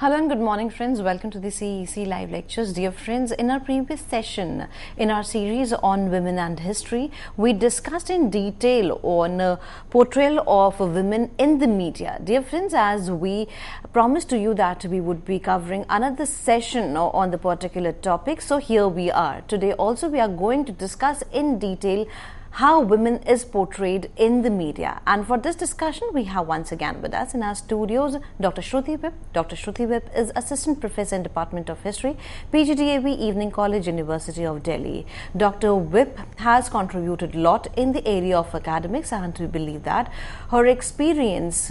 Hello and good morning, friends. Welcome to the CEC live lectures. Dear friends, in our previous session in our series on women and history, we discussed in detail on portrayal of women in the media. Dear friends, as we promised to you that we would be covering another session on the particular topic, so here we are. Today also we are going to discuss in detail how women is portrayed in the media. And for this discussion, we have once again with us in our studios Dr. Shruti Whip. Dr. Shruti Whip is Assistant Professor in Department of History, PGDAB, Evening College, University of Delhi. Dr. Whip has contributed a lot in the area of academics, and we believe that her experience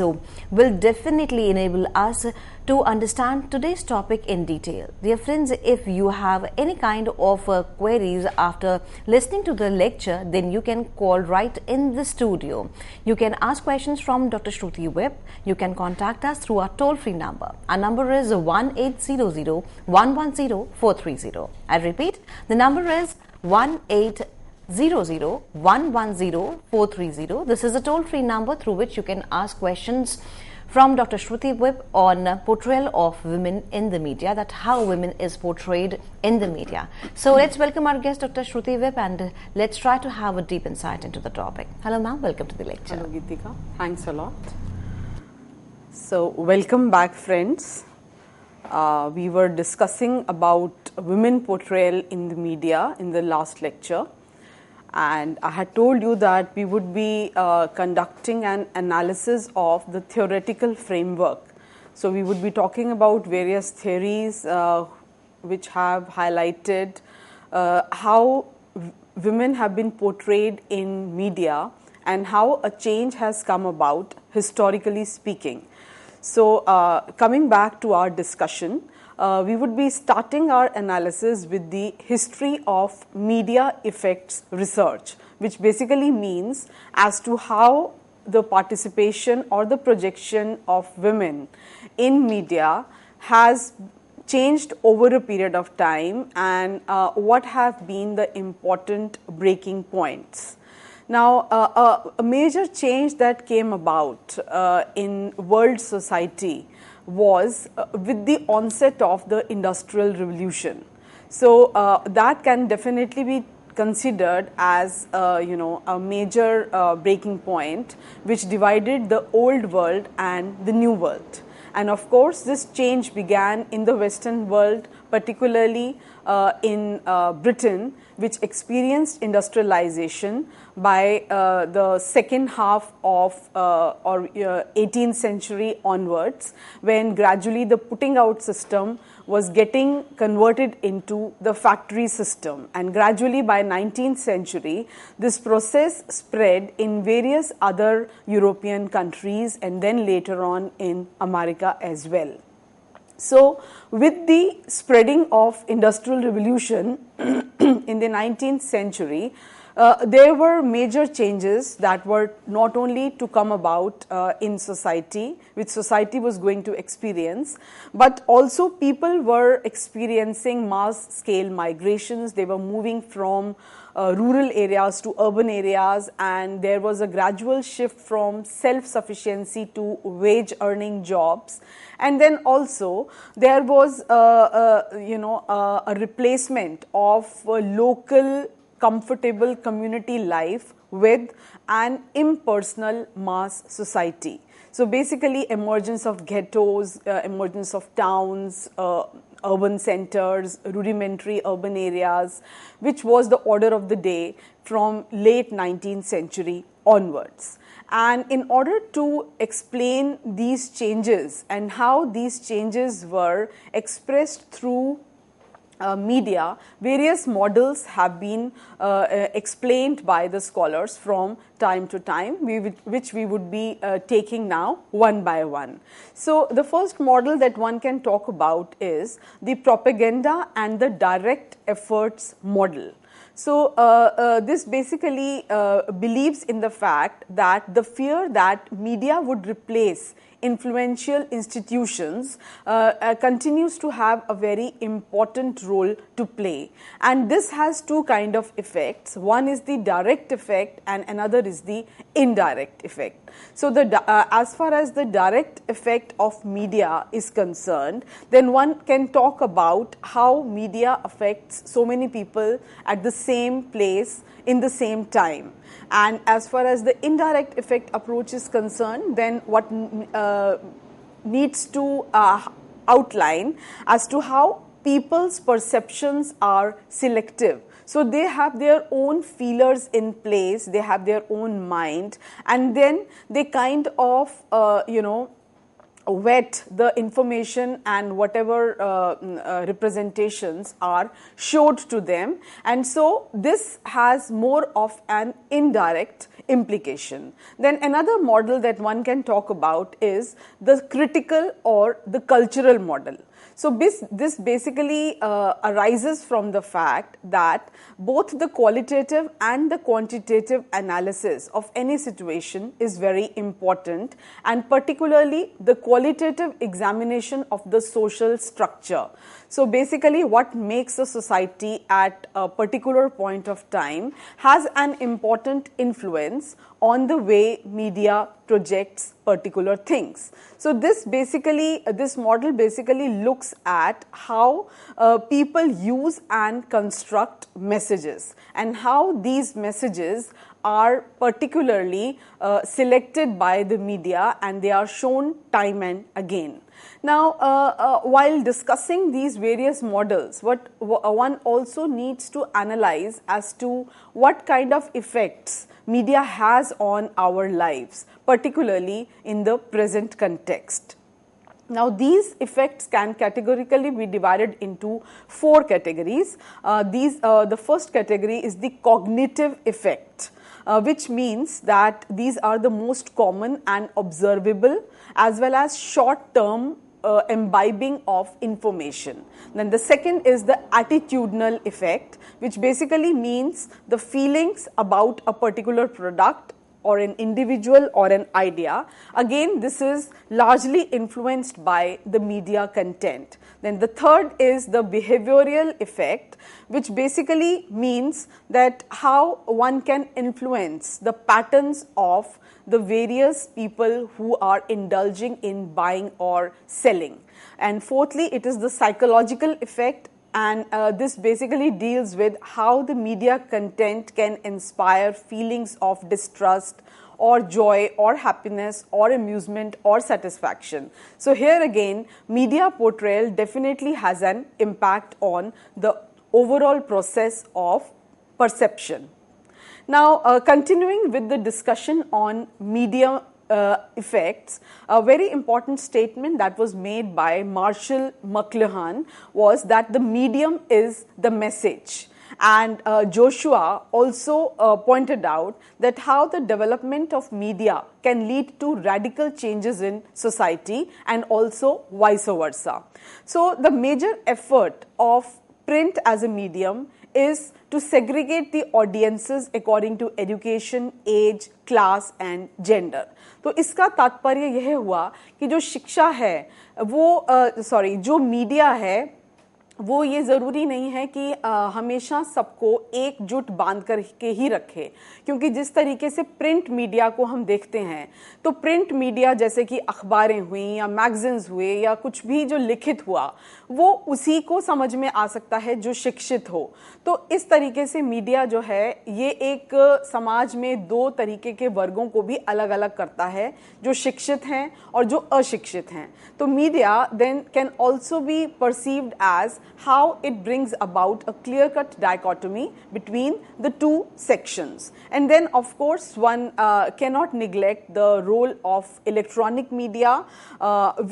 will definitely enable us to understand today's topic in detail. Dear friends, if you have any kind of queries after listening to the lecture, then you can call right in the studio. You can ask questions from Dr. Shruti Whip. You can contact us through our toll-free number. Our number is 1-800-110-430. I repeat, the number is 1-800-110-430. This is a toll-free number through which you can ask questions from Dr. Shruti Whip on portrayal of women in the media, that how women is portrayed in the media. So let's welcome our guest, Dr. Shruti Whip, and let's try to have a deep insight into the topic. Hello ma'am, welcome to the lecture. Hello Geetika, thanks a lot. So welcome back, friends. We were discussing about women portrayal in the media in the last lecture. And I had told you that we would be conducting an analysis of the theoretical framework. So we would be talking about various theories which have highlighted how women have been portrayed in media and how a change has come about, historically speaking. So coming back to our discussion, we would be starting our analysis with the history of media effects research, which basically means as to how the participation or the projection of women in media has changed over a period of time, and what have been the important breaking points. Now, a major change that came about in world society was with the onset of the Industrial Revolution. So that can definitely be considered as a major breaking point which divided the old world and the new world. And of course, this change began in the Western world, particularly in Britain, which experienced industrialization by the second half of 18th century onwards, when gradually the putting out system was getting converted into the factory system. And gradually by 19th century, this process spread in various other European countries and then later on in America as well. So with the spreading of Industrial Revolution in the 19th century, there were major changes that were not only to come about in society, which society was going to experience, but also people were experiencing mass scale migrations. They were moving from rural areas to urban areas, and there was a gradual shift from self-sufficiency to wage-earning jobs. And then also there was a replacement of local comfortable community life with an impersonal mass society. So basically emergence of ghettos, emergence of towns, urban centers, rudimentary urban areas, which was the order of the day from late 19th century onwards. And in order to explain these changes and how these changes were expressed through media, various models have been explained by the scholars from time to time, which we would be taking now one by one. So the first model that one can talk about is the propaganda and the direct efforts model. So this basically believes in the fact that the fear that media would replace influential institutions continues to have a very important role to play. And this has two kind of effects. One is the direct effect and another is the indirect effect. So as far as the direct effect of media is concerned, then one can talk about how media affects so many people at the same place in the same time. And as far as the indirect effect approach is concerned, then what needs to outline as to how people's perceptions are selective. So they have their own feelers in place, they have their own mind, and then they kind of, vet the information and whatever representations are showed to them. And so this has more of an indirect implication. Then another model that one can talk about is the critical or the cultural model. So this basically arises from the fact that both the qualitative and the quantitative analysis of any situation is very important, and particularly the qualitative examination of the social structure. So basically what makes a society at a particular point of time has an important influence on the way media projects particular things. So this model basically looks at how people use and construct messages and how these messages are particularly selected by the media and they are shown time and again. Now, while discussing these various models, what one also needs to analyze as to what kind of effects media has on our lives, particularly in the present context. Now, these effects can categorically be divided into 4 categories. The first category is the cognitive effect, which means that these are the most common and observable, as well as short-term imbibing of information. Then the second is the attitudinal effect, which basically means the feelings about a particular product or an individual or an idea. Again, this is largely influenced by the media content. Then the third is the behavioral effect, which basically means that how one can influence the patterns of the various people who are indulging in buying or selling. And fourthly, it is the psychological effect, and this basically deals with how the media content can inspire feelings of distrust or joy or happiness or amusement or satisfaction. So here again, media portrayal definitely has an impact on the overall process of perception. Now, continuing with the discussion on media effects, a very important statement that was made by Marshall McLuhan was that the medium is the message. And Joshua also pointed out that how the development of media can lead to radical changes in society and also vice versa. So the major effort of print as a medium is to segregate the audiences according to education, age, class and gender. तो इसका तात्पर्य यह हुआ कि जो शिक्षा है वो जो मीडिया है वो ये ज़रूरी नहीं है कि हमेशा सबको एकजुट बांध कर के ही रखे, क्योंकि जिस तरीके से प्रिंट मीडिया को हम देखते हैं तो प्रिंट मीडिया जैसे कि अखबारें हुई या मैगजीन्स हुए या कुछ भी जो लिखित हुआ वो उसी को समझ में आ सकता है जो शिक्षित हो। तो इस तरीके से मीडिया जो है ये एक समाज में 2 तरीके के वर्गों को भी अलग अलग करता है, जो शिक्षित हैं और जो अशिक्षित हैं। तो media then can also be perceived as how it brings about a clear-cut dichotomy between the 2 sections. And then of course one cannot neglect the role of electronic media,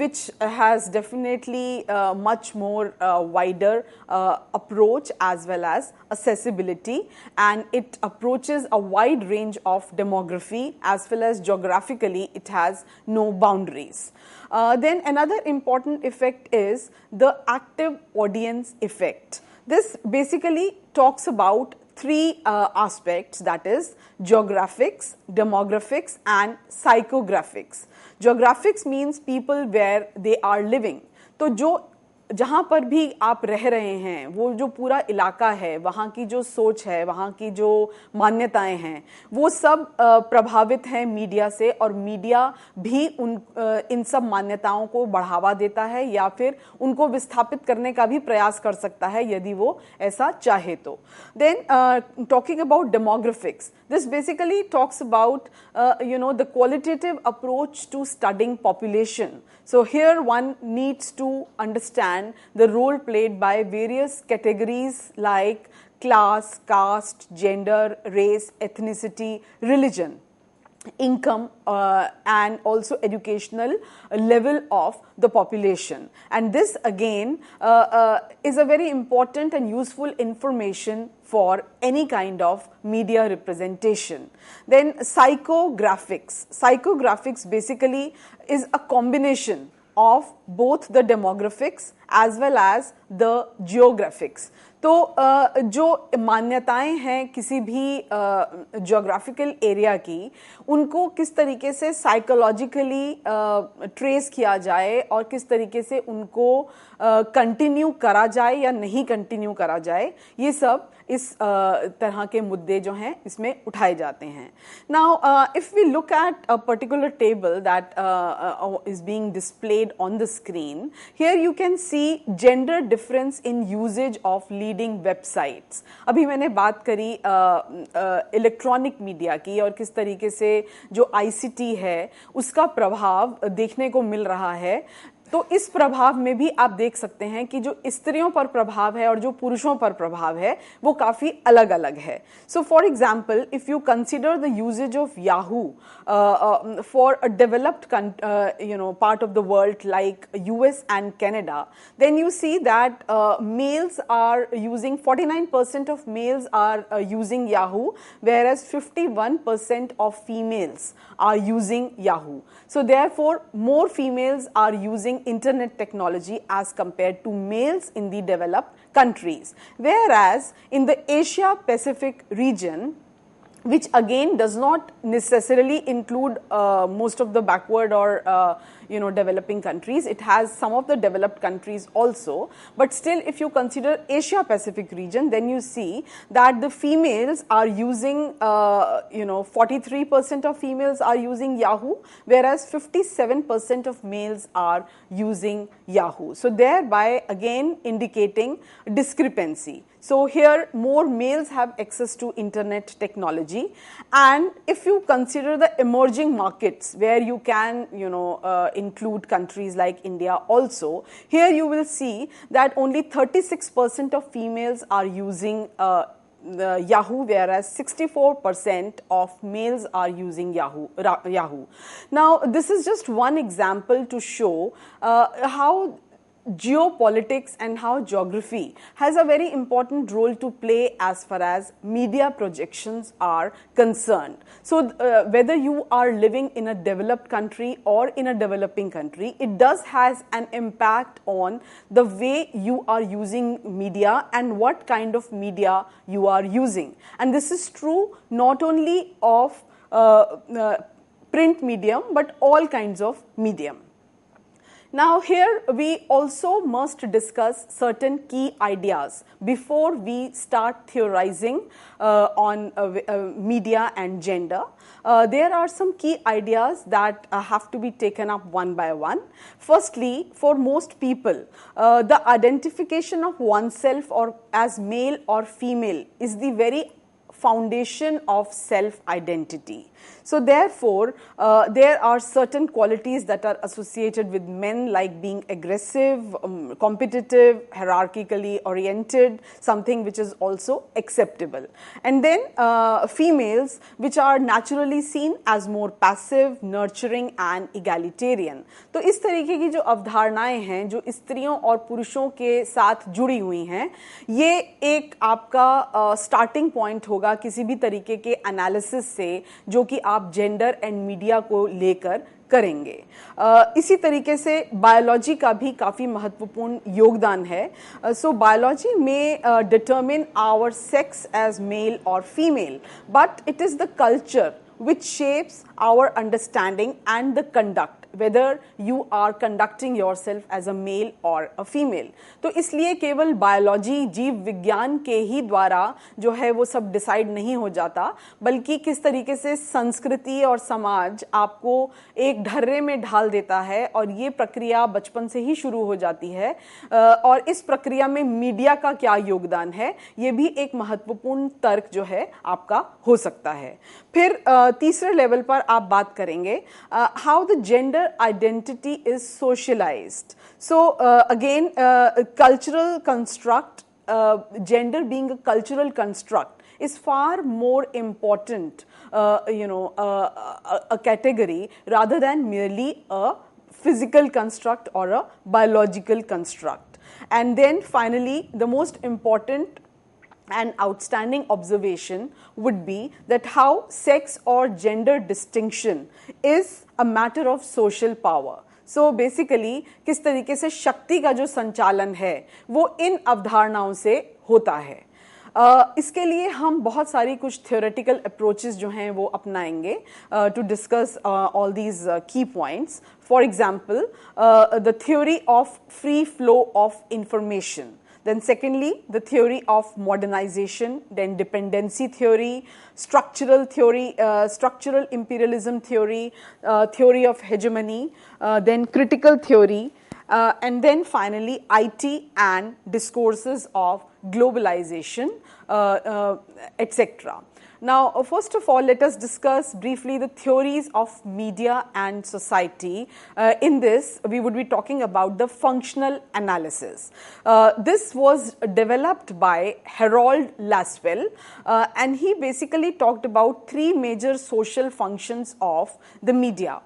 which has definitely much more wider approach as well as accessibility, and it approaches a wide range of demography as well as geographically it has no boundaries. Then another important effect is the active audience effect. This basically talks about three aspects, that is geographics, demographics and psychographics. Geographics means people where they are living. तो जो जहाँ पर भी आप रह रहे हैं वो जो पूरा इलाका है, वहाँ की जो सोच है, वहाँ की जो मान्यताएं हैं, वो सब प्रभावित हैं मीडिया से, और मीडिया भी इन सब मान्यताओं को बढ़ावा देता है या फिर उनको विस्थापित करने का भी प्रयास कर सकता है यदि वो ऐसा चाहे तो. Then talking about demographics, this basically talks about the qualitative approach to studying population. So here one needs to understand the role played by various categories like class, caste, gender, race, ethnicity, religion, income and also educational level of the population. And this again is a very important and useful information for any kind of media representation. Then psychographics. Psychographics basically is a combination of both the demographics as well as the geographics. तो जो मान्यताएं हैं किसी भी geographical area की, उनको किस तरीके से साइकोलॉजिकली ट्रेस किया जाए और किस तरीके से उनको कंटिन्यू करा जाए या नहीं कंटिन्यू करा जाए, ये सब इस तरह के मुद्दे जो हैं इसमें उठाए जाते हैं. Now if we look at a particular table that is being displayed on the screen, here you can see gender difference in usages of leading websites. अभी मैंने बात करी इलेक्ट्रॉनिक मीडिया की और किस तरीके से जो आईसीटी है उसका प्रभाव देखने को मिल रहा है. तो इस प्रभाव में भी आप देख सकते हैं कि जो स्त्रियों पर प्रभाव है और जो पुरुषों पर प्रभाव है वो काफी अलग अलग है. So for example, if you consider the usages of Yahoo for a developed part of the world like US and Canada, then you see that males are using 49% of males are using Yahoo, whereas 51% of females are using Yahoo. So therefore more females are using internet technology as compared to males in the developed countries, whereas in the Asia Pacific region, which again does not necessarily include most of the backward or developing countries. It has some of the developed countries also, but still if you consider Asia Pacific region, then you see that the females are using 43% of females are using Yahoo, whereas 57% of males are using Yahoo. So thereby again indicating discrepancy. So here more males have access to internet technology, and if you consider the emerging markets where you can include countries like India also, here you will see that only 36% of females are using Yahoo, whereas 64% of males are using Yahoo. Now this is just one example to show how geopolitics and how geography has a very important role to play as far as media projections are concerned. So whether you are living in a developed country or in a developing country, it does has an impact on the way you are using media and what kind of media you are using. And this is true not only of print medium but all kinds of medium. Now here we also must discuss certain key ideas before we start theorizing on media and gender. There are some key ideas that have to be taken up one by one. Firstly, for most people, the identification of oneself or as male or female is the very foundation of self-identity. So therefore, there are certain qualities that are associated with men, like being aggressive, competitive, hierarchically oriented, something which is also acceptable. And then females, which are naturally seen as more passive, nurturing and egalitarian. तो इस तरीके की जो अवधारणाएं हैं जो स्त्रियों और पुरुषों के साथ जुड़ी हुई हैं, ये एक आपका स्टार्टिंग पॉइंट होगा किसी भी तरीके के एनालिसिस से जो जो कि आप जेंडर एंड मीडिया को लेकर करेंगे। इसी तरीके से बायोलॉजी का भी काफ़ी महत्वपूर्ण योगदान है। सो बायोलॉजी में determine our sex as male और female, but it is the culture which shapes our understanding and the conduct, whether you are conducting yourself as a male or a female। तो इसलिए केवल biology, जीव विज्ञान के ही द्वारा जो है वो सब डिसाइड नहीं हो जाता, बल्कि किस तरीके से संस्कृति और समाज आपको एक ढर्रे में ढाल देता है, और ये प्रक्रिया बचपन से ही शुरू हो जाती है। और इस प्रक्रिया में मीडिया का क्या योगदान है, ये भी एक महत्वपूर्ण तर्क जो है आपका हो सकता है। फिर तीसरे लेवल पर आप बात करेंगे how the gender identity is socialised. So again cultural construct, gender being a cultural construct is far more important, a category rather than merely a physical construct or a biological construct. And then finally, the most important and outstanding observation would be that how sex or gender distinction is a matter of social power. So basically किस तरीके से शक्ति का जो संचालन है वो इन अवधारणाओं से होता है। इसके लिए हम बहुत सारी कुछ theoretical approaches जो हैं वो अपनाएंगे to discuss all these key points. For example, the theory of free flow of information. Then secondly, the theory of modernization, then dependency theory, structural theory, structural imperialism theory, theory of hegemony, then critical theory, and then finally IT and discourses of globalization, etc. Now, first of all, let us discuss briefly the theories of media and society. In this, we would be talking about the functional analysis. This was developed by Harold Laswell, and he basically talked about three major social functions of the media,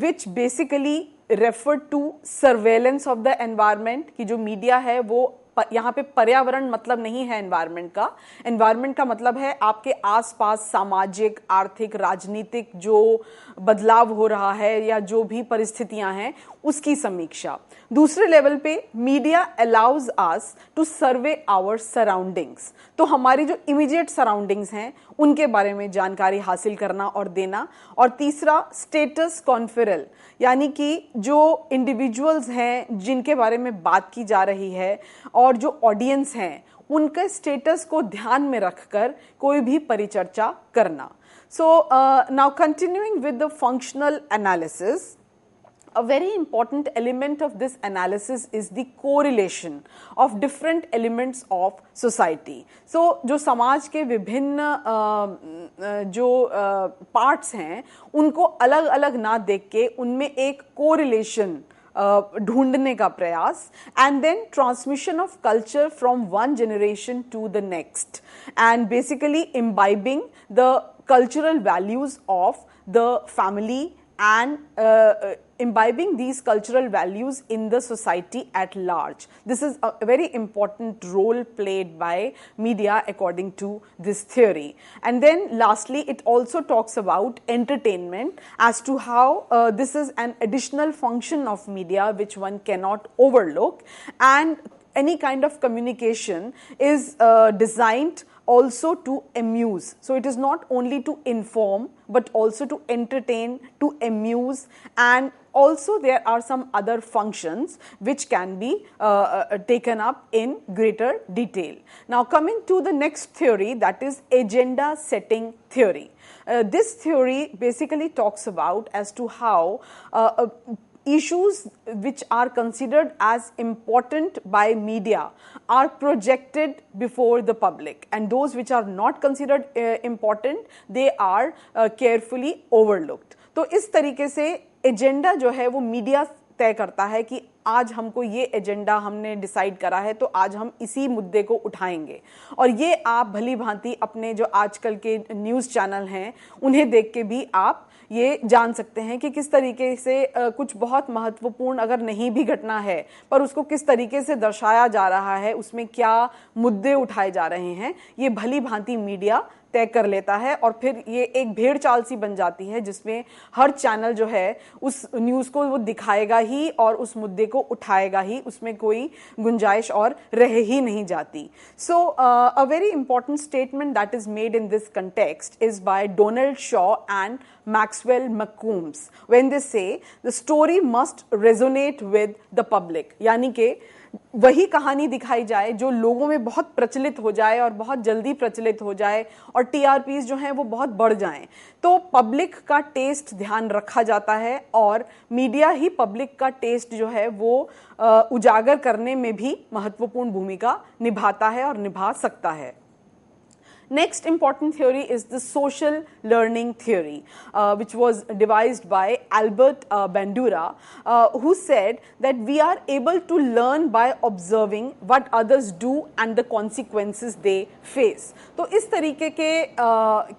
which basically referred to surveillance of the environment, कि जो media है वो यहाँ पे पर्यावरण मतलब नहीं है एनवायरनमेंट का। एनवायरनमेंट का मतलब है आपके आसपास सामाजिक, आर्थिक, राजनीतिक जो बदलाव हो रहा है या जो भी परिस्थितियां हैं उसकी समीक्षा। दूसरे लेवल पे media allows us to survey our surroundings, तो हमारी जो इमीडिएट सराउंडिंग्स हैं उनके बारे में जानकारी हासिल करना और देना। और तीसरा स्टेटस कॉन्फेरल, यानी कि जो इंडिविजुअल्स हैं जिनके बारे में बात की जा रही है और जो ऑडियंस हैं उनके स्टेटस को ध्यान में रखकर कोई भी परिचर्चा करना। So now continuing with the functional analysis, a very important element of this analysis is the correlation of different elements of society. So जो समाज के विभिन्न जो parts हैं उनको अलग अलग ना देख के उनमें एक correlation ढूंढने का प्रयास, and then transmission of culture from one generation to the next, and basically imbibing the cultural values of the family and imbibing these cultural values in the society at large. This is a very important role played by media according to this theory. And then lastly, it also talks about entertainment as to how this is an additional function of media which one cannot overlook, and any kind of communication is designed also to amuse. So it is not only to inform but also to entertain, to amuse, and also there are some other functions which can be taken up in greater detail. Now coming to the next theory, that is agenda setting theory. This theory basically talks about as to how issues which are considered as important by media are projected before the public, and those which are not considered important, they are carefully overlooked. तो इस तरीके से agenda जो है वो media तय करता है कि आज हमको ये एजेंडा हमने डिसाइड करा है तो आज हम इसी मुद्दे को उठाएंगे, और ये आप भली भांति अपने जो आजकल के न्यूज़ चैनल हैं उन्हें देख के भी आप ये जान सकते हैं कि किस तरीके से कुछ बहुत महत्वपूर्ण अगर नहीं भी घटना है पर उसको किस तरीके से दर्शाया जा रहा है, उसमें क्या मुद्दे उठाए जा रहे हैं, ये भली भांति मीडिया तय कर लेता है और फिर ये एक भेड़ चाल सी बन जाती है जिसमें हर चैनल जो है उस न्यूज़ को वो दिखाएगा ही और उस मुद्दे को उठाएगा ही, उसमें कोई गुंजाइश और रह ही नहीं जाती. So a very important statement that is made in this context is by Donald Shaw and Maxwell McCombs when they say the story must resonate with the public. यानी कि वही कहानी दिखाई जाए जो लोगों में बहुत प्रचलित हो जाए और बहुत जल्दी प्रचलित हो जाए और टीआरपीज जो हैं वो बहुत बढ़ जाएं. तो पब्लिक का टेस्ट ध्यान रखा जाता है और मीडिया ही पब्लिक का टेस्ट जो है वो उजागर करने में भी महत्वपूर्ण भूमिका निभाता है और निभा सकता है. Next important theory is the social learning theory, which was devised by Albert Bandura, who said that we are able to learn by observing what others do and the consequences they face. तो इस तरीके के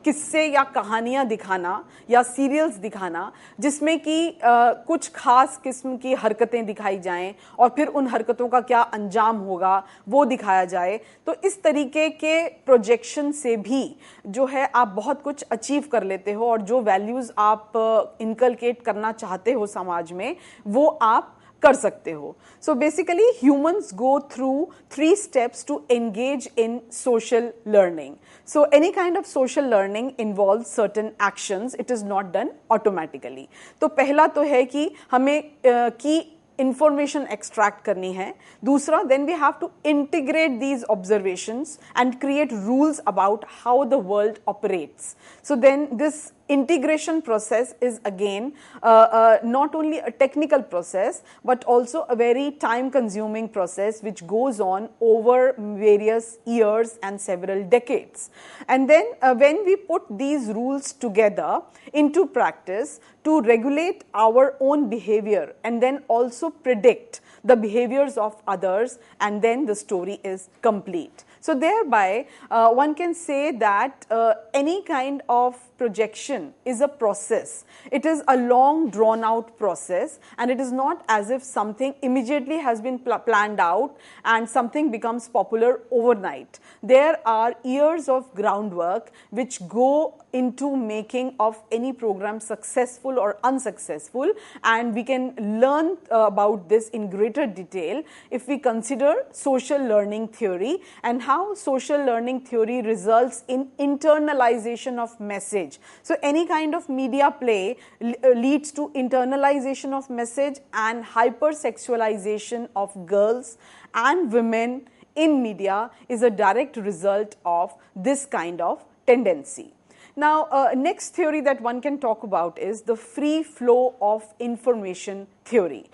किस्से या कहानियाँ दिखाना या serials दिखाना जिसमें कि कुछ खास किस्म की हरकतें दिखाई जाएं और फिर उन हरकतों का क्या अंजाम होगा वो दिखाया जाए. तो इस तरीके के प्रोजेक्शन से भी जो है आप बहुत कुछ अचीव कर लेते हो और जो वैल्यूज आप इनकलकेट करना चाहते हो समाज में वो आप कर सकते हो. So basically humans go through 3 steps to engage in social learning. So any kind of social learning involves certain actions. It is not done automatically. तो पहला तो है कि हमें की information extract करनी है. दूसरा, then we have to integrate these observations and create rules about how the world operates. So then this integration process is again not only a technical process but also a very time consuming process which goes on over various years and several decades. And then when we put these rules together into practice to regulate our own behavior and then also predict the behaviors of others, and then the story is complete. So thereby one can say that any kind of projection is a process. It is a long drawn out process and it is not as if something immediately has been planned out and something becomes popular overnight. There are years of groundwork which go into making of any program successful or unsuccessful, and we can learn about this in greater detail if we consider social learning theory and how social learning theory results in internalization of message. So any kind of media play leads to internalization of message and hypersexualization of girls and women in media is a direct result of this kind of tendency. Now, next theory that one can talk about is the free flow of information theory.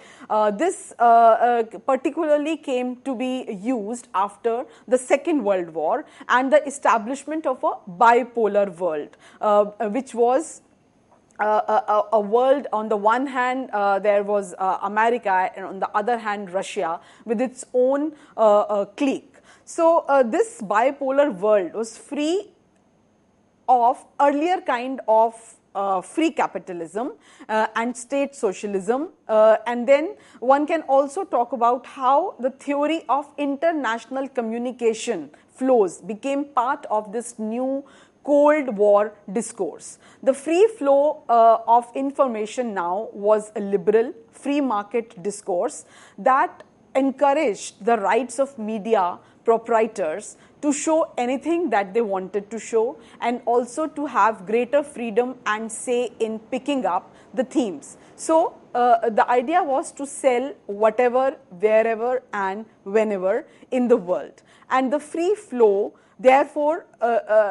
This particularly came to be used after the Second World War and the establishment of a bipolar world, which was a world. On the one hand there was America and on the other hand Russia with its own clique. So this bipolar world was free of earlier kind of free capitalism and state socialism, and then one can also talk about how the theory of international communication flows became part of this new Cold War discourse. The free flow of information now was a liberal free market discourse that encouraged the rights of media proprietors to show anything that they wanted to show and also to have greater freedom and say in picking up the themes. So the idea was to sell whatever, wherever and whenever in the world, and the free flow therefore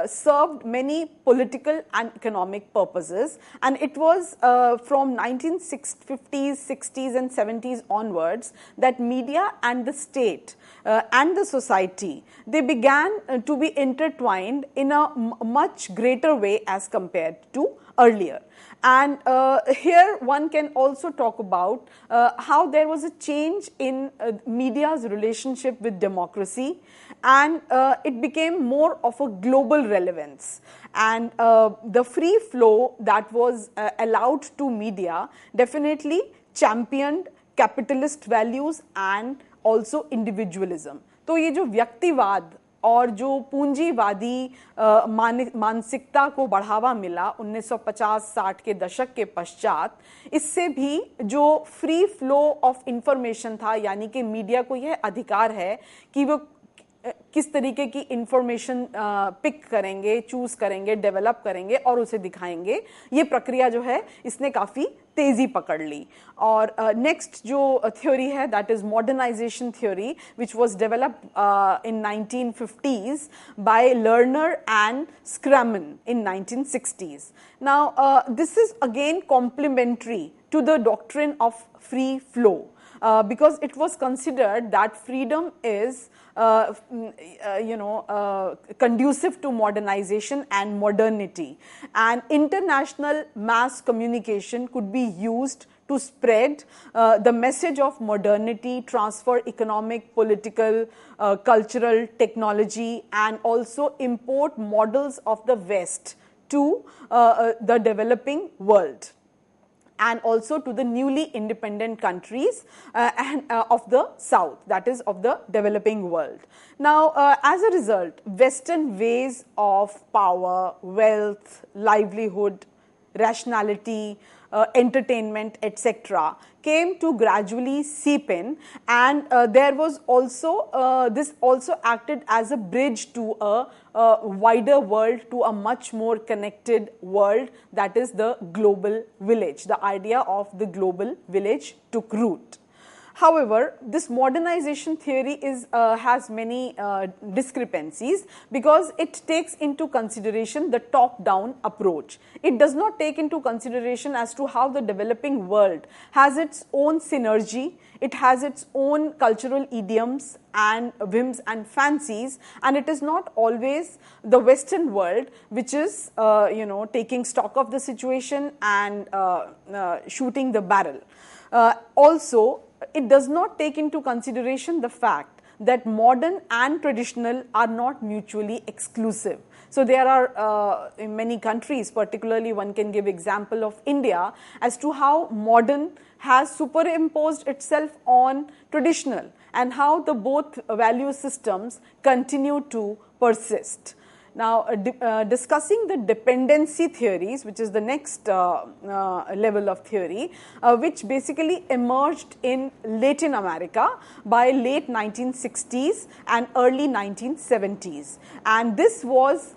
served many political and economic purposes, and it was from 1950s, 60s and 70s onwards that media and the state and the society, they began to be intertwined in a much greater way as compared to earlier. And here one can also talk about how there was a change in media's relationship with democracy, and it became more of a global relevance, and the free flow that was allowed to media definitely championed capitalist values and also individualism. तो ये जो व्यक्तिवाद और जो पूंजीवादी मानसिकता को बढ़ावा मिला 1950-60 के दशक के पश्चात, इससे भी जो फ्री फ्लो ऑफ इंफॉर्मेशन था, यानी कि मीडिया को यह अधिकार है कि वो किस तरीके की इंफॉर्मेशन पिक करेंगे, चूज करेंगे, डेवलप करेंगे और उसे दिखाएंगे, ये प्रक्रिया जो है इसने काफ़ी तेजी पकड़ ली. और नेक्स्ट जो थ्योरी है that is modernization theory, which was developed in 1950s by Lerner and Schramm in 1960s. Now this is again complementary to the doctrine of free flow. Because it was considered that freedom is conducive to modernization and modernity, and international mass communication could be used to spread the message of modernity, transfer economic, political, cultural, technology, and also import models of the West to the developing world, and also to the newly independent countries of the South, that is of the developing world. Now, as a result, Western ways of power, wealth, livelihood, rationality, entertainment, etc., came to gradually seep in, and there was also this also acted as a bridge to a wider world, to a much more connected world, that is the global village. The idea of the global village took root. However, this modernization theory has many discrepancies, because it takes into consideration the top-down approach. It does not take into consideration as to how the developing world has its own synergy, it has its own cultural idioms and whims and fancies, and it is not always the Western world which is taking stock of the situation and shooting the barrel. Also, it does not take into consideration the fact that modern and traditional are not mutually exclusive. So there are in many countries, particularly one can give example of India, as to how modern has superimposed itself on traditional, and how the both value systems continue to persist. Now, discussing the dependency theories, which is the next level of theory, which basically emerged in Latin America by late 1960s and early 1970s. And this was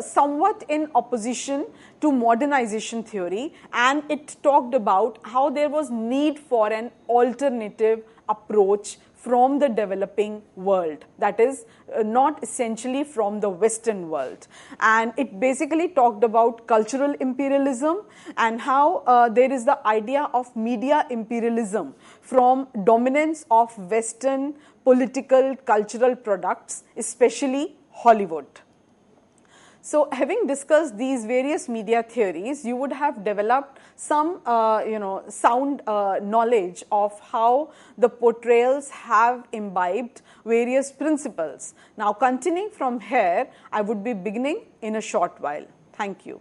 somewhat in opposition to modernization theory, and it talked about how there was need for an alternative approach from the developing world, that is not essentially from the Western world. And it basically talked about cultural imperialism, and how there is the idea of media imperialism from dominance of Western political cultural products, especially Hollywood. So, having discussed these various media theories, you would have developed some sound knowledge of how the portrayals have imbibed various principles. Now, continuing from here, I would be beginning in a short while. Thank you.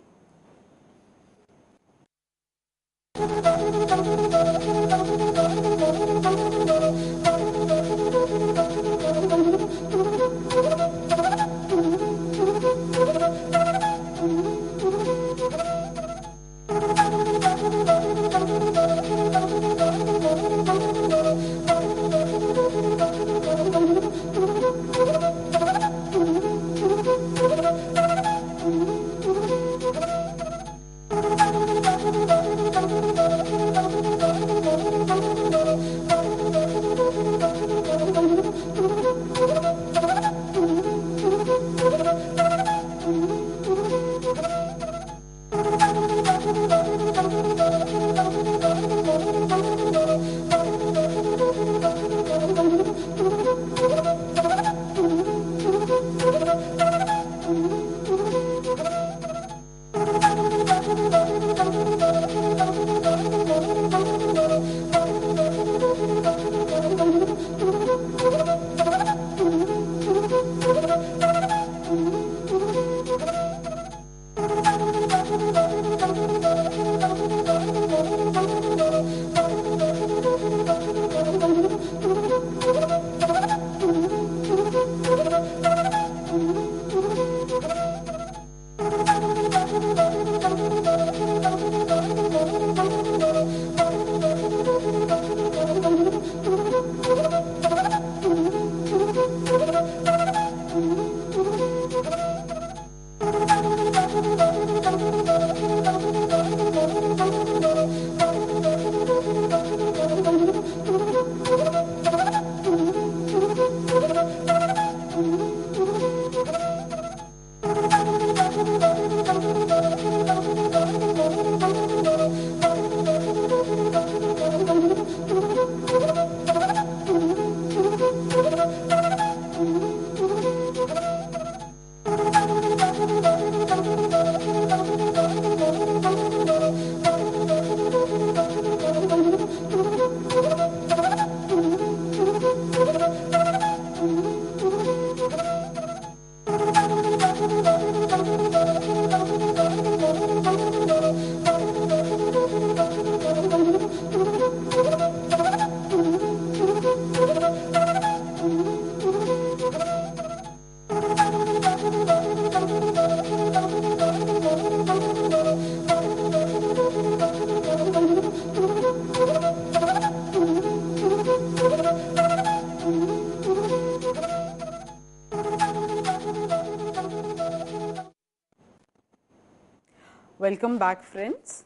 welcome back friends.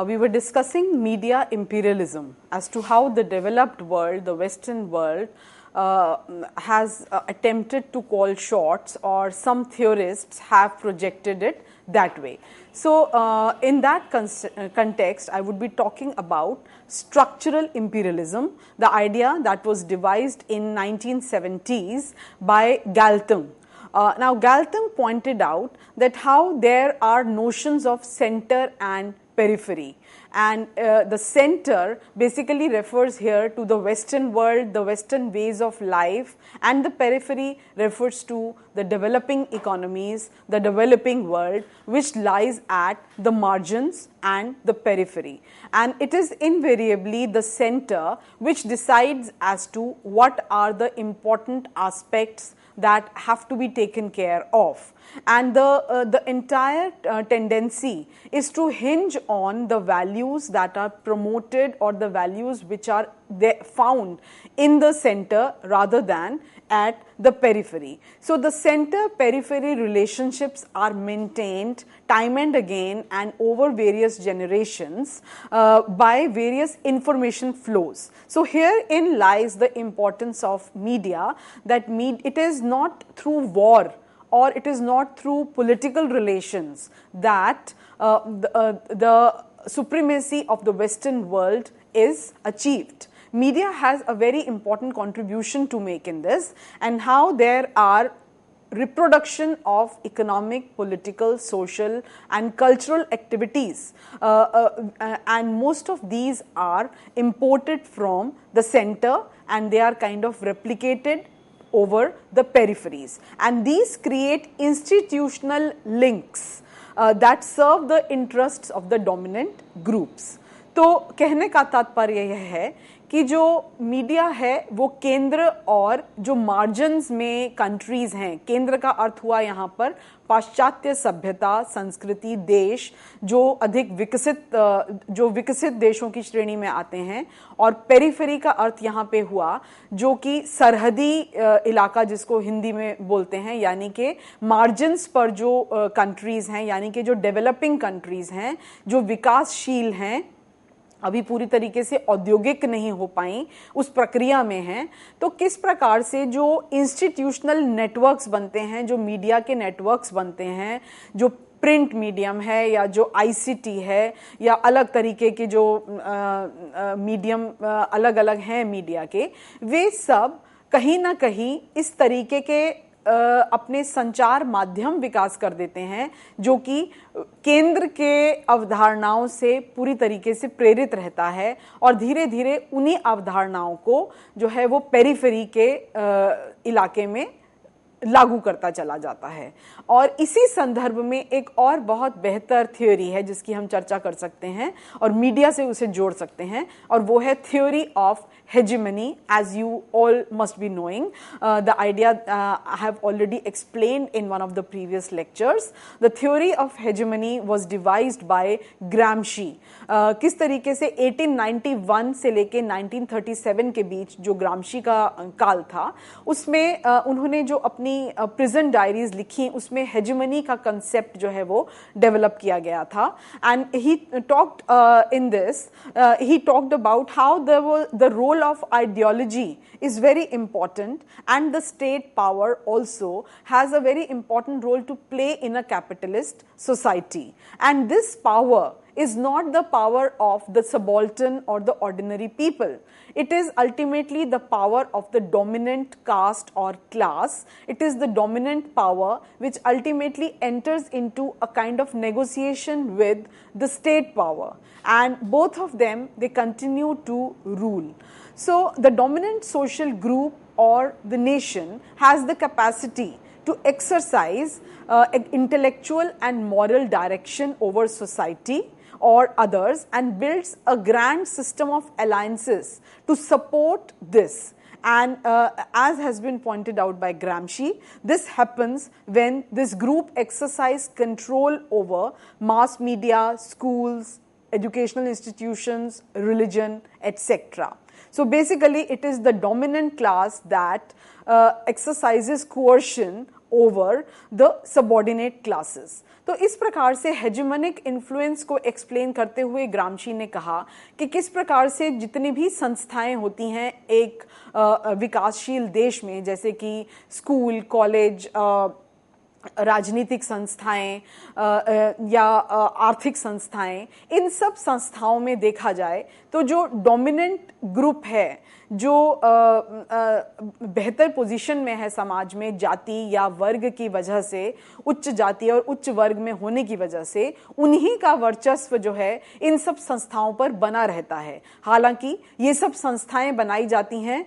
We were discussing media imperialism as to how the developed world, the Western world, has attempted to call shots, or some theorists have projected it that way. So, in that context, I would be talking about structural imperialism, the idea that was devised in 1970s by Galtung. Now, Galtung pointed out that how there are notions of center and periphery, and the center basically refers here to the Western world, the Western ways of life, and the periphery refers to the developing economies, the developing world, which lies at the margins and the periphery. And it is invariably the center which decides as to what are the important aspects that have to be taken care of, and the entire tendency is to hinge on the values that are promoted, or the values which are found in the center rather than at the periphery. So, the center-periphery relationships are maintained time and again and over various generations by various information flows. So, herein lies the importance of media, that it is not through war or it is not through political relations that the supremacy of the Western world is achieved. Media has a very important contribution to make in this, and how there are reproduction of economic, political, social and cultural activities, and most of these are imported from the center and they are kind of replicated over the peripheries, and these create institutional links that serve the interests of the dominant groups. तो कहने का तात्पर्य यह है कि जो media है वो केंद्र और जो मार्जिन्स में कंट्रीज हैं, केंद्र का अर्थ हुआ यहाँ पर पाश्चात्य सभ्यता, संस्कृति, देश जो अधिक विकसित देशों की श्रेणी में आते हैं, और पेरिफेरी का अर्थ यहाँ पे हुआ जो कि सरहदी इलाका जिसको हिंदी में बोलते हैं, यानी कि मार्जिन्स पर जो कंट्रीज हैं, यानी कि जो डेवलपिंग कंट्रीज हैं, जो विकासशील हैं, अभी पूरी तरीके से औद्योगिक नहीं हो पाई, उस प्रक्रिया में हैं, तो किस प्रकार से जो इंस्टीट्यूशनल नेटवर्क्स बनते हैं, जो मीडिया के नेटवर्क्स बनते हैं, जो प्रिंट मीडियम है या जो आईसीटी है या अलग तरीके के जो मीडियम अलग अलग हैं मीडिया के, वे सब कहीं ना कहीं इस तरीके के अपने संचार माध्यम विकास कर देते हैं जो कि केंद्र के अवधारणाओं से पूरी तरीके से प्रेरित रहता है, और धीरे धीरे उन्हीं अवधारणाओं को जो है वो पेरिफेरी के इलाके में लागू करता चला जाता है। और इसी संदर्भ में एक और बहुत बेहतर थ्योरी है जिसकी हम चर्चा कर सकते हैं और मीडिया से उसे जोड़ सकते हैं, और वो है theory of hegemony. As you all must be knowing, the idea I have already explained in one of the previous lectures. The theory of hegemony was devised by Gramsci. किस तरीके से 1891 से लेके 1937 के बीच जो ग्रामशी का काल था, उसमें उन्होंने जो अपनी प्रिजन डायरीज लिखी, उसमें हेजेमनी का कंसेप्ट जो है वो डेवलप किया गया था, and he talked in this, he talked about how the role of ideology is very important, and the state power also has a very important role to play in a capitalist society, and this power is not the power of the subaltern or the ordinary people. It is ultimately the power of the dominant caste or class. It is the dominant power which ultimately enters into a kind of negotiation with the state power, and both of them, they continue to rule. So the dominant social group or the nation has the capacity to exercise intellectual and moral direction over society or others, and builds a grand system of alliances to support this. And as has been pointed out by Gramsci, this happens when this group exercise control over mass media, schools, educational institutions, religion, etc. So basically it is the dominant class that exercises coercion over the subordinate classes. तो इस प्रकार से hegemonic influence को explain करते हुए ग्रामशी ने कहा कि किस प्रकार से जितनी भी संस्थाएं होती हैं एक विकासशील देश में, जैसे कि स्कूल, कॉलेज, राजनीतिक संस्थाएं या आर्थिक संस्थाएं, इन सब संस्थाओं में देखा जाए तो जो डोमिनेंट ग्रुप है, जो बेहतर पोजीशन में है समाज में जाति या वर्ग की वजह से, उच्च जाति और उच्च वर्ग में होने की वजह से, उन्हीं का वर्चस्व जो है इन सब संस्थाओं पर बना रहता है। हालांकि ये सब संस्थाएं बनाई जाती हैं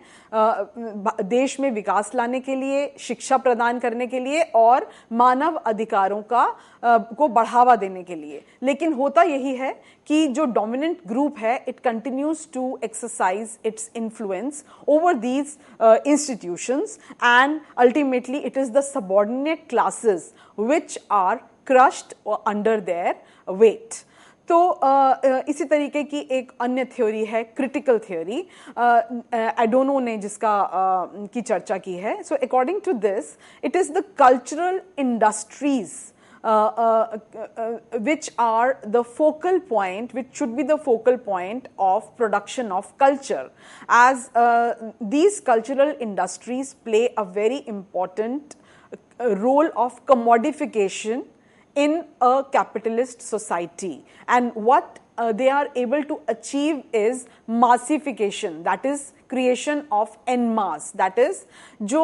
देश में विकास लाने के लिए, शिक्षा प्रदान करने के लिए और मानव अधिकारों को बढ़ावा देने के लिए, लेकिन होता यही है कि जो डोमिनेंट ग्रुप है it continues to exercise its influence over these institutions and ultimately it is the subordinate classes which are crushed under their weight। तो इसी तरीके की एक अन्य थ्योरी है क्रिटिकल थ्योरी, एडोनो ने जिसका की चर्चा की है। So according to this it is the cultural industries which are the focal point, which should be the focal point of production of culture, as these cultural industries play a very important role of commodification in a capitalist society, and what they are able to achieve is massification, that is creation of en masse, that is जो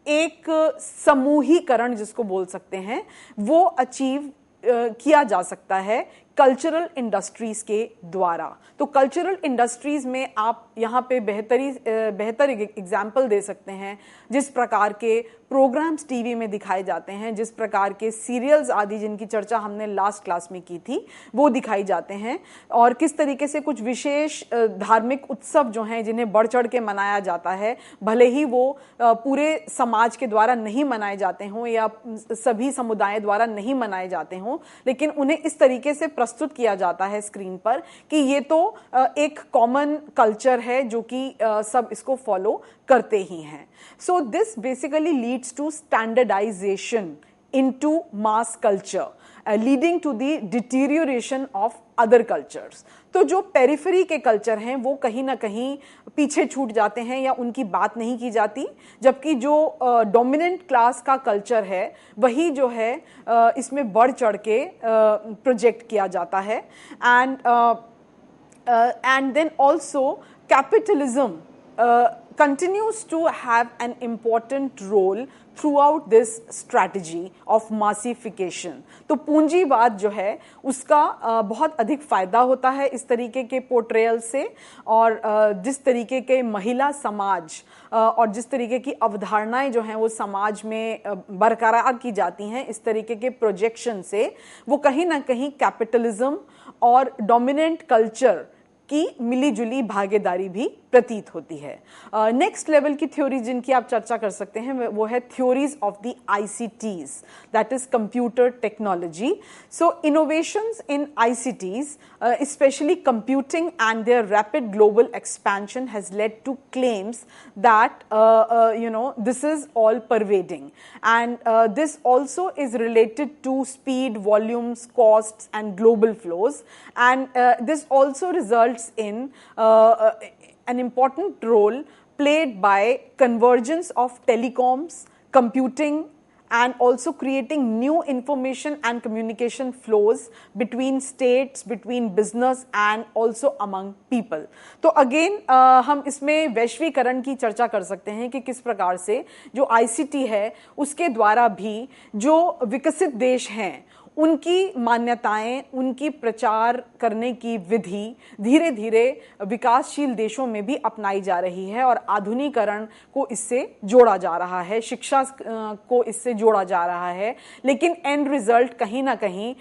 एक समूहीकरण जिसको बोल सकते हैं वो achieve किया जा सकता है कल्चरल इंडस्ट्रीज के द्वारा। तो कल्चरल इंडस्ट्रीज में आप यहाँ पे बेहतर एग्जाम्पल दे सकते हैं, जिस प्रकार के प्रोग्राम्स टीवी में दिखाए जाते हैं, जिस प्रकार के सीरियल्स आदि जिनकी चर्चा हमने लास्ट क्लास में की थी वो दिखाई जाते हैं, और किस तरीके से कुछ विशेष धार्मिक उत्सव जो हैं जिन्हें बढ़ चढ़ के मनाया जाता है, भले ही वो पूरे समाज के द्वारा नहीं मनाए जाते हों या सभी समुदाय द्वारा नहीं मनाए जाते हों, लेकिन उन्हें इस तरीके से प्रस्तुत किया जाता है स्क्रीन पर कि ये तो एक कॉमन कल्चर है जो कि सब इसको फॉलो करते ही हैं। So this basically leads to standardization into mass culture, leading to the deterioration of other cultures. तो जो पेरिफेरी के कल्चर हैं वो कहीं ना कहीं पीछे छूट जाते हैं या उनकी बात नहीं की जाती, जबकि जो डोमिनेंट क्लास का कल्चर है वही जो है इसमें बढ़ चढ़ के प्रोजेक्ट किया जाता है। And then also capitalism continues to have an important role throughout this strategy of massification। तो पूंजीवाद जो है उसका बहुत अधिक फायदा होता है इस तरीके के पोर्ट्रेयल से, और जिस तरीके के महिला समाज और जिस तरीके की अवधारणाएं जो हैं वो समाज में बरकरार की जाती हैं इस तरीके के प्रोजेक्शन से, वो कहीं ना कहीं कैपिटलिज्म और डोमिनेंट कल्चर की मिलीजुली भागीदारी भी प्रतीत होती है। नेक्स्ट लेवल की थ्योरी जिनकी आप चर्चा कर सकते हैं वो है theories of the ICTs, that is computer technology. So innovations in ICTs, especially computing and their rapid global expansion has led to claims that this is all pervading, and this also is related to speed, volumes, costs and global flows, and this also results in an important role played by convergence of telecoms, computing, and also creating new information and communication flows between states, between business and also among people। तो again हम इसमें वैश्वीकरण की चर्चा कर सकते हैं कि किस प्रकार से जो ICT है उसके द्वारा भी जो विकसित देश हैं उनकी मान्यताएं, उनकी प्रचार करने की विधि धीरे धीरे विकासशील देशों में भी अपनाई जा रही है, और आधुनिकीकरण को इससे जोड़ा जा रहा है, शिक्षा को इससे जोड़ा जा रहा है। लेकिन एंड रिजल्ट कहीं ना कहीं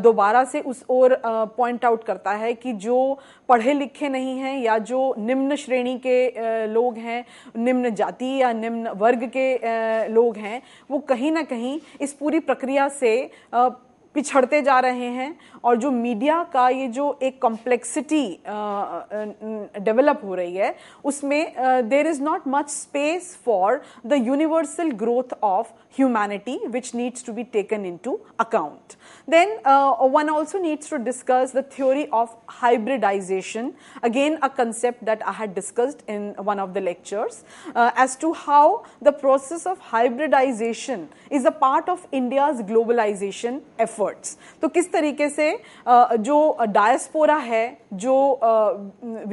दोबारा से उस ओर पॉइंट आउट करता है कि जो पढ़े लिखे नहीं हैं या जो निम्न श्रेणी के लोग हैं, निम्न जाति या निम्न वर्ग के लोग हैं, वो कहीं ना कहीं इस पूरी प्रक्रिया से पिछड़ते जा रहे हैं और जो मीडिया का ये जो एक कॉम्प्लेक्सिटी डेवलप हो रही है उसमें there is not much space for the universal growth of humanity which needs to be taken into account. Then one also needs to discuss the theory of hybridization, again a concept that I had discussed in one of the lectures, as to how the process of hybridization is a part of India's globalization efforts. तो किस तरीके से जो diaspora है, जो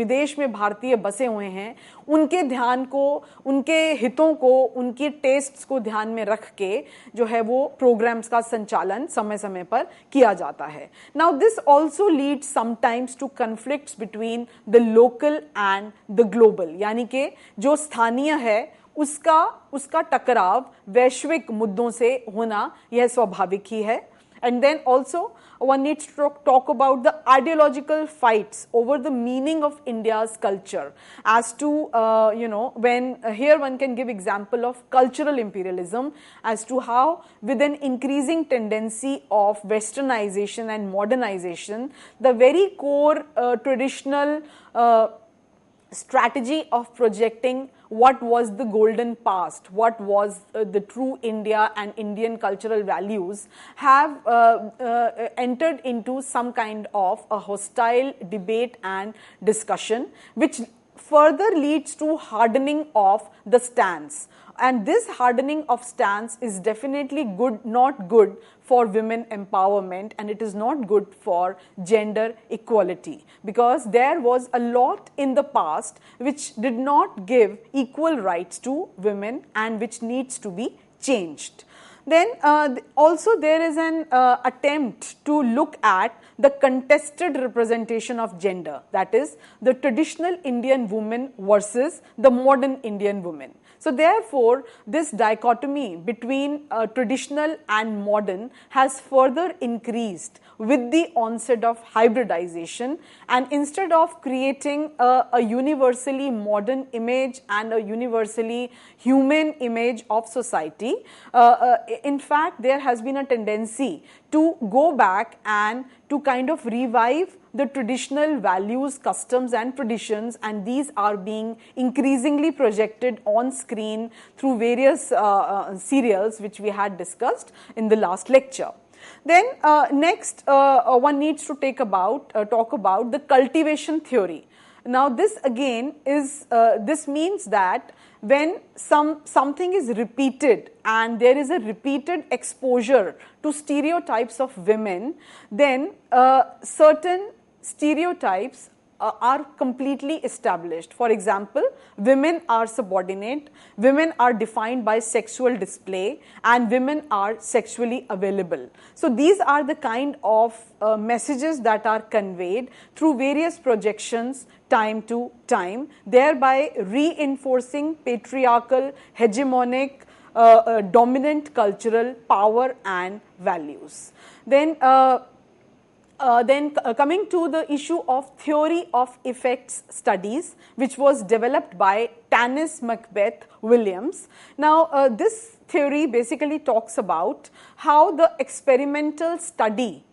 विदेश में भारतीय बसे हुए हैं, उनके ध्यान को, उनके हितों को, उनकी टेस्ट्स को ध्यान में रख के जो है वो प्रोग्राम्स का संचालन समय समय पर किया जाता है. Now this also leads sometimes to conflicts between the local and the global, यानी कि जो स्थानीय है उसका टकराव वैश्विक मुद्दों से होना यह स्वाभाविक ही है. And then also one needs to talk about the ideological fights over the meaning of India's culture, as to when here one can give example of cultural imperialism, as to how with an increasing tendency of westernization and modernization, the very core traditional strategy of projecting what was the golden past, what was the true India and Indian cultural values, have entered into some kind of a hostile debate and discussion, which further leads to hardening of the stance. And this hardening of stance is definitely not good for women empowerment, and it is not good for gender equality, because there was a lot in the past which did not give equal rights to women and which needs to be changed. Then also there is an attempt to look at the contested representation of gender, that is the traditional Indian woman versus the modern Indian woman. So therefore, this dichotomy between traditional and modern has further increased with the onset of hybridization, and instead of creating a universally modern image and a universally human image of society, in fact there has been a tendency to go back and to kind of revive the traditional values, customs and traditions, and these are being increasingly projected on screen through various serials which we had discussed in the last lecture. Then next one needs to talk about the cultivation theory. Now this again is, this means that when something is repeated and there is a repeated exposure to stereotypes of women, then certain stereotypes are completely established. For example, women are subordinate, women are defined by sexual display, and women are sexually available. So these are the kind of messages that are conveyed through various projections time to time, thereby reinforcing patriarchal, hegemonic, dominant cultural power and values. Then coming to the issue of theory of effects studies, which was developed by Tanis Macbeth Williams. Now this theory basically talks about how the experimental study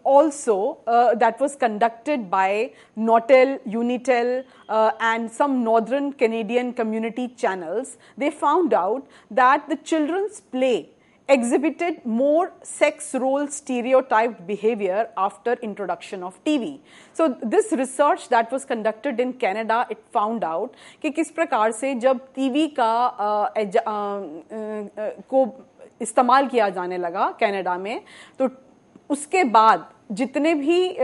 also that was conducted by Nautel, Unitel and some northern Canadian community channels, they found out that the children's play exhibited more sex role stereotyped behavior after introduction of TV. So this research that was conducted in Canada, it found out कि किस प्रकार से जब TV का को इस्तेमाल किया जाने लगा कनाडा में, तो उसके बाद जितने भी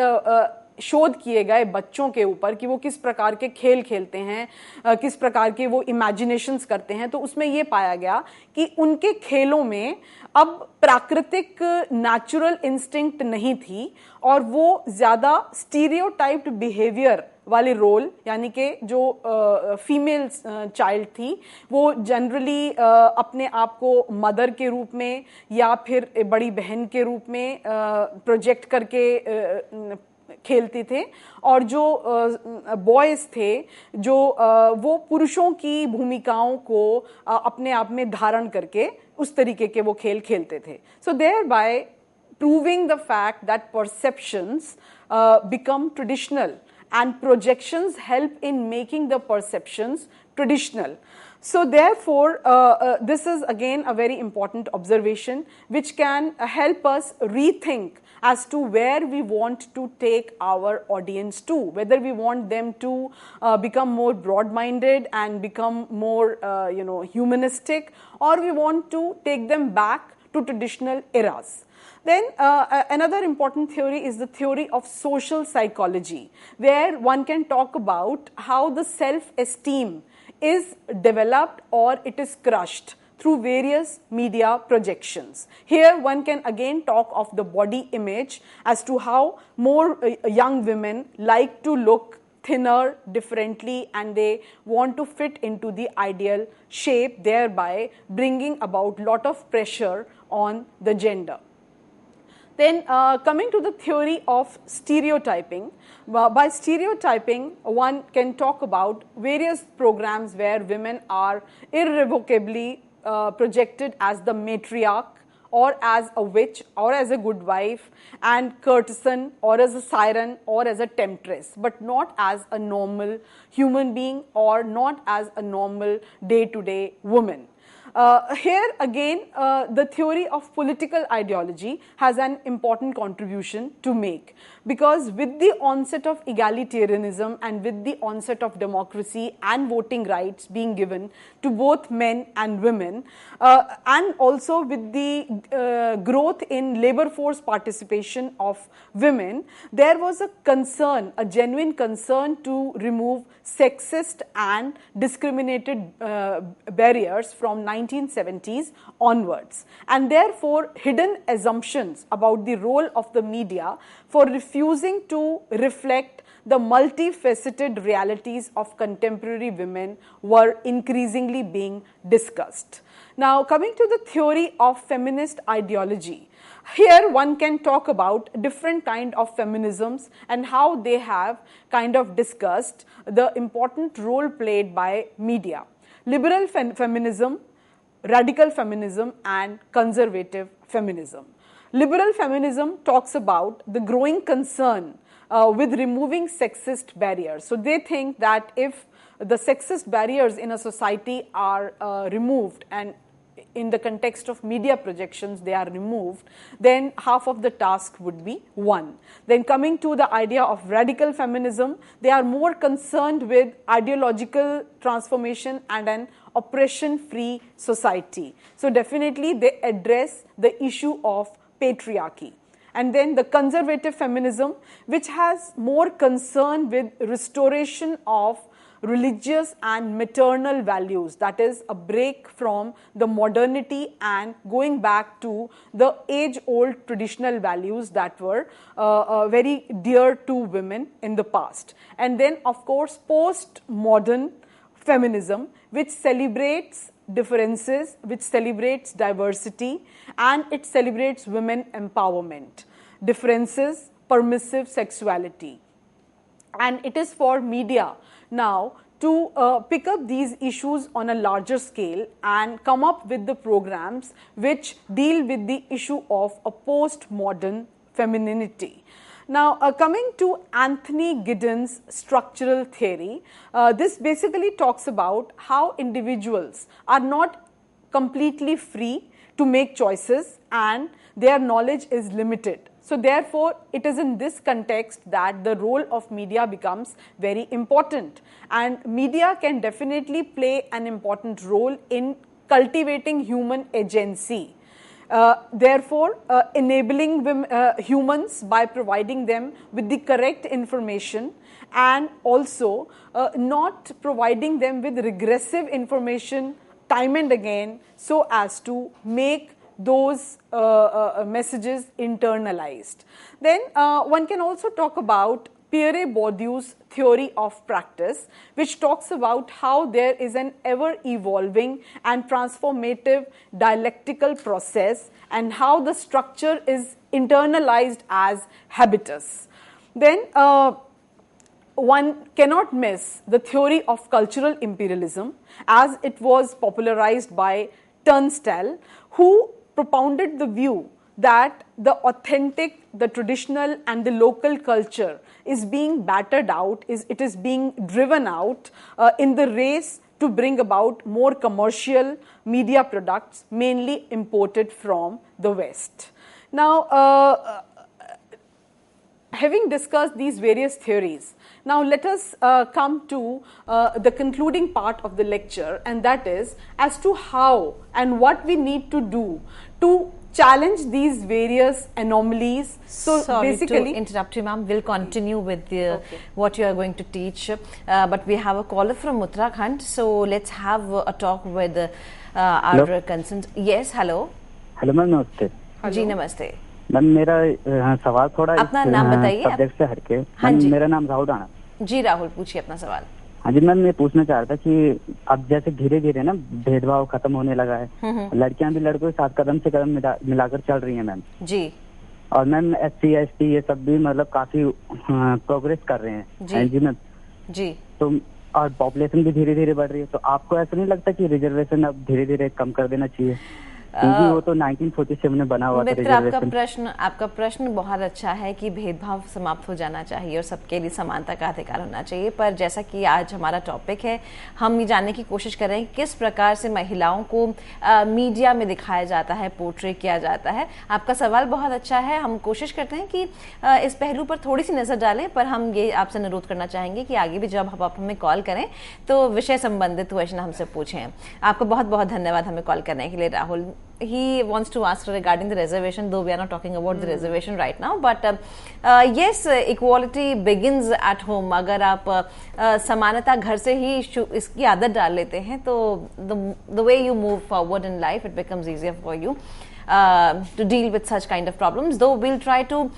शोध किए गए बच्चों के ऊपर कि वो किस प्रकार के खेल खेलते हैं, किस प्रकार के वो इमेजिनेशंस करते हैं, तो उसमें ये पाया गया कि उनके खेलों में अब प्राकृतिक नेचुरल इंस्टिंक्ट नहीं थी और वो ज़्यादा स्टीरियोटाइप्ड बिहेवियर वाले रोल, यानी कि जो फीमेल चाइल्ड थी वो जनरली अपने आप को मदर के रूप में या फिर बड़ी बहन के रूप में प्रोजेक्ट करके खेलते थे, और जो बॉयज़ थे जो वो पुरुषों की भूमिकाओं को अपने आप में धारण करके उस तरीके के वो खेल खेलते थे. So thereby proving the fact that perceptions become traditional and projections help in making the perceptions traditional. So therefore, this is again a very important observation which can help us rethink as to where we want to take our audience to, whether we want them to become more broad-minded and become more humanistic, or we want to take them back to traditional eras. Then another important theory is the theory of social psychology, where one can talk about how the self-esteem is developed or it is crushed through various media projections. Here one can again talk of the body image as to how more young women like to look thinner, differently, and they want to fit into the ideal shape, thereby bringing about lot of pressure on the gender. Then coming to the theory of stereotyping, by stereotyping one can talk about various programs where women are irrevocably projected as the matriarch, or as a witch, or as a good wife and courtesan, or as a siren, or as a temptress, but not as a normal human being or not as a normal day-to-day woman. Here again, the theory of political ideology has an important contribution to make, because with the onset of egalitarianism and with the onset of democracy and voting rights being given to both men and women, and also with the growth in labor force participation of women, there was a concern, a genuine concern to remove sexist and discriminated barriers from 1970s onwards, and therefore hidden assumptions about the role of the media for refusing to reflect the multifaceted realities of contemporary women were increasingly being discussed. Now, coming to the theory of feminist ideology, here one can talk about different kind of feminisms and how they have kind of discussed the important role played by media. Liberal feminism, radical feminism, and conservative feminism. Liberal feminism talks about the growing concern with removing sexist barriers. So they think that if the sexist barriers in a society are removed, and in the context of media projections they are removed, then half of the task would be won. Then coming to the idea of radical feminism, they are more concerned with ideological transformation and an oppression-free society. So definitely they address the issue of patriarchy. And then the conservative feminism, which has more concern with restoration of religious and maternal values, that is a break from the modernity and going back to the age-old traditional values that were very dear to women in the past. And then of course post-modern feminism, which celebrates differences, which celebrates diversity, and it celebrates women empowerment, differences, permissive sexuality. And it is for media now to pick up these issues on a larger scale and come up with the programs which deal with the issue of a postmodern femininity. Now, coming to Anthony Giddens' structural theory, this basically talks about how individuals are not completely free to make choices and their knowledge is limited. So therefore, it is in this context that the role of media becomes very important, and media can definitely play an important role in cultivating human agency. Therefore, enabling humans by providing them with the correct information, and also not providing them with regressive information time and again so as to make those messages internalized. Then one can also talk about Pierre Bourdieu's theory of practice, which talks about how there is an ever-evolving and transformative dialectical process and how the structure is internalized as habitus. Then one cannot miss the theory of cultural imperialism, as it was popularized by Turnstile, who propounded the view that the authentic, the traditional and the local culture is being battered out, it is being driven out in the race to bring about more commercial media products, mainly imported from the West. Now, having discussed these various theories, now let us come to the concluding part of the lecture, and that is as to how and what we need to do to challenge these various anomalies. So sorry basically, to interrupt you, ma'am. We'll continue with the, what you are going to teach. But we have a caller from Uttarakhand, so let's have a talk with our concerned. Yes, hello. Hello ma'am, नमस्ते जी नमस्ते ma'am. मेरा सवाल थोड़ा अपना नाम बताइए। Subject से हटके। हाँ जी, मेरा नाम राहुल राणा। जी राहुल, पूछिए अपना सवाल। हाँ जी मैम, मैं पूछना चाह रहा था कि अब जैसे धीरे धीरे ना भेदभाव खत्म होने लगा है, लड़कियां भी लड़कों के साथ कदम से कदम मिलाकर चल रही हैं मैम जी। और मैम SC ST ये सब भी मतलब काफी प्रोग्रेस कर रहे हैं जी मैम जी। तो और पॉपुलेशन भी धीरे धीरे बढ़ रही है, तो आपको ऐसा नहीं लगता कि रिजर्वेशन अब धीरे धीरे कम कर देना चाहिए? क्योंकि वो तो 1947 में बना हुआ था रिजर्वेशन। आपका प्रश्न बहुत अच्छा है कि भेदभाव समाप्त हो जाना चाहिए और सबके लिए समानता का अधिकार होना चाहिए, पर जैसा कि आज हमारा टॉपिक है, हम ये जानने की कोशिश कर रहे हैं किस प्रकार से महिलाओं को मीडिया में दिखाया जाता है, पोर्ट्रे किया जाता है। आपका सवाल बहुत अच्छा है। हम कोशिश करते हैं कि इस पहलू पर थोड़ी सी नजर डालें, पर हम ये आपसे अनुरोध करना चाहेंगे कि आगे भी जब आप हमें कॉल करें तो विषय संबंधित क्वेश्चन हमसे पूछें। आपको बहुत बहुत धन्यवाद हमें कॉल करने के लिए Rahul. He wants to ask regarding the reservation, though we are not talking about the reservation right now, but yes, equality begins at home. अगर आप समानता घर से ही इसकी आदत डाल लेते हैं तो the way you move forward in life, it becomes easier for you to deal with such kind of problems. Though we'll try to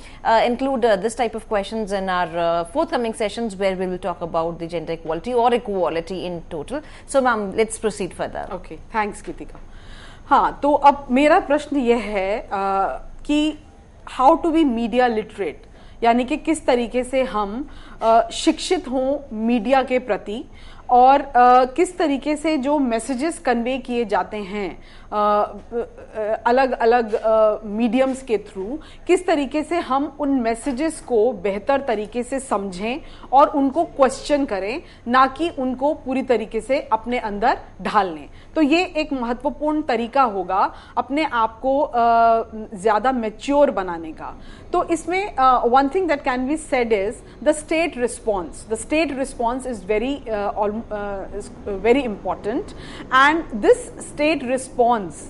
include this type of questions in our forthcoming sessions where we will talk about the gender equality or equality in total. So ma'am, let's proceed further. Okay, thanks Kritika. हाँ, तो अब मेरा प्रश्न यह है कि how to be media literate, यानी कि किस तरीके से हम शिक्षित हों मीडिया के प्रति और किस तरीके से जो मैसेजेस कन्वे किए जाते हैं अलग अलग मीडियम्स के थ्रू, किस तरीके से हम उन मैसेजेस को बेहतर तरीके से समझें और उनको क्वेश्चन करें, ना कि उनको पूरी तरीके से अपने अंदर ढाल लें। तो ये एक महत्वपूर्ण तरीका होगा अपने आप को ज़्यादा मैच्योर बनाने का। तो इसमें one thing that can be said is the state response. The state response is very important, and this state response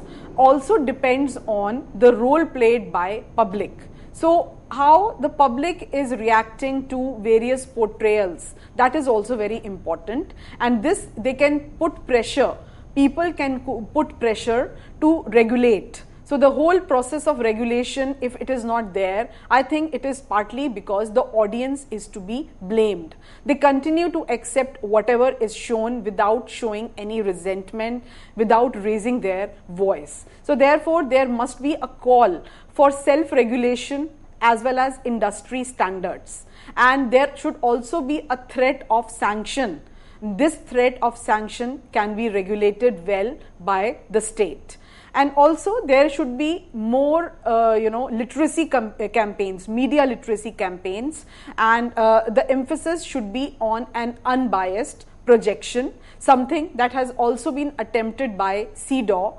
also depends on the role played by public. So how the public is reacting to various portrayals, that is also very important, and this they can put pressure, people can put pressure to regulate. So the whole process of regulation, if it is not there, I think it is partly because the audience is to be blamed. They continue to accept whatever is shown without showing any resentment, without raising their voice. So therefore, there must be a call for self-regulation as well as industry standards. And there should also be a threat of sanction. This threat of sanction can be regulated well by the state. And also there should be more literacy campaigns, media literacy campaigns, and the emphasis should be on an unbiased projection, something that has also been attempted by CEDAW,